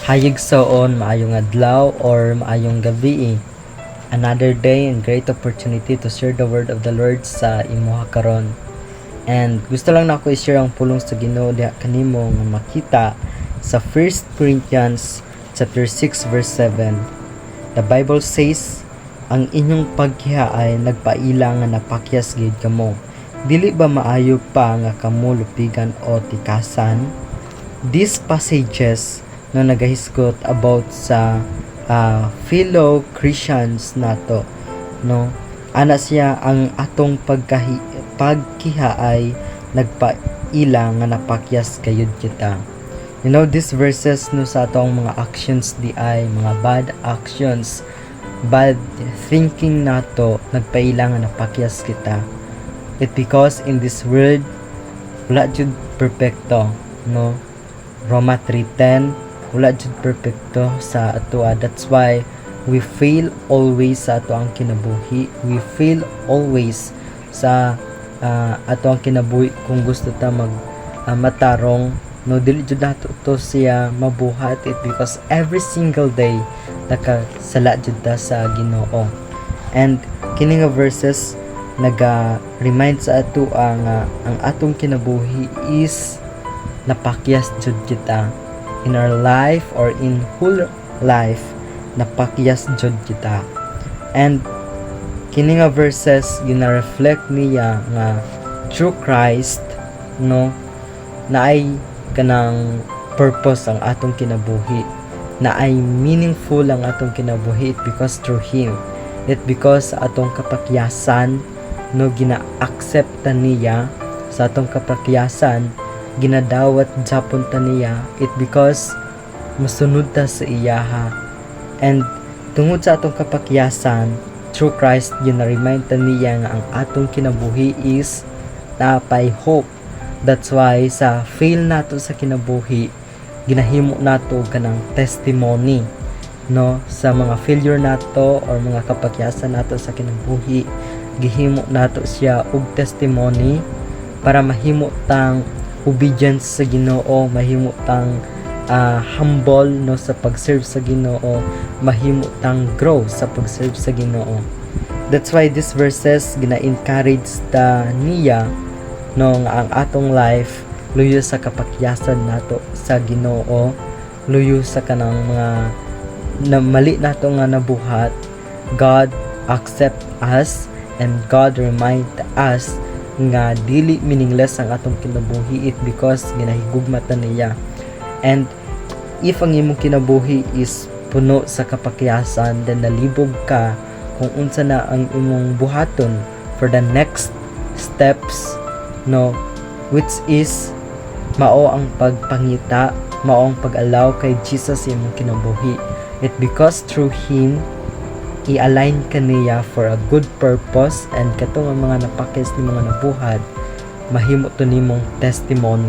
Hayig soon, maayong adlaw or maayong gabi. Another day and great opportunity to share the word of the Lord sa imuha karon. And gusto lang na ako i-share ang pulong sa Ginoo diha kanimo nga makita sa 1 Corinthians chapter 6 verse 7. The Bible says, ang inyong pagkiha ay nagpaila nga napakyas gid kamo. Dili ba maayo pa nga kamo lupigan o tikasan? These passages na nagahisgot about sa fellow Christians nato, no, ana siya ang atong pagkiha ay nagpaila nga napakyas kayud kita. You know, these verses no sa atong mga actions di ay mga bad actions, bad thinking nato nagpaila nga napakyas kita. It because in this world wala jud perfecto, no. Roma 3:10, wala jud perfecto sa atoa. That's why we fail always sa ato ang kinabuhi. We fail always sa ato ang kinabuhi kung gusto ta matarong, no. Dili jud nato to siya mabuhat it because every single day nakasala jud ta sa Ginoo. And kini nga verses naga-remind sa ato ang atong kinabuhi is napakyas jud kita. In our life or in whole life, napakyas jud kita. And kini nga verses gina-reflect niya nga through Christ, no, na ay kanang purpose ang atong kinabuhi, na ay meaningful ang atong kinabuhi because through Him. It because sa atong kapakyasan, no, gina-accept niya sa atong kapakyasan, ginadawat japon ta niya it because musunod ta sa iyaha. And tungod sa atong kapakyasan through Christ, gina-remind ta niya nga ang atong kinabuhi is napay hope. That's why sa fail nato sa kinabuhi, ginahimo nato kanang testimony, no, sa mga failure nato or mga kapakyasan nato sa kinabuhi, gihimo nato siya og testimony para mahimo tang obedience sa Ginoo, mahimo tang humble, no, sa pag-serve sa Ginoo, mahimo tang grow sa pag-serve sa Ginoo. That's why these verses gina-encourage ta niya, no, nga ang atong life luyo sa kapakyasan nato sa Ginoo, luyo sa kanang mga mali nato nga nabuhat. God accept us and God remind us nga dili meaningless ang atong kinabuhi it because ginahigugma ta niya. And if ang imong kinabuhi is puno sa kapakyasan, then nalibog ka kung unsa na ang imong buhaton for the next steps, no, which is mao ang pagpangita, mao ang pag-allow kay Jesus imong kinabuhi. It because through Him i-align ka niya for a good purpose, and katong ang mga napakyas ni mga nabuhat mahimo to nimong testimony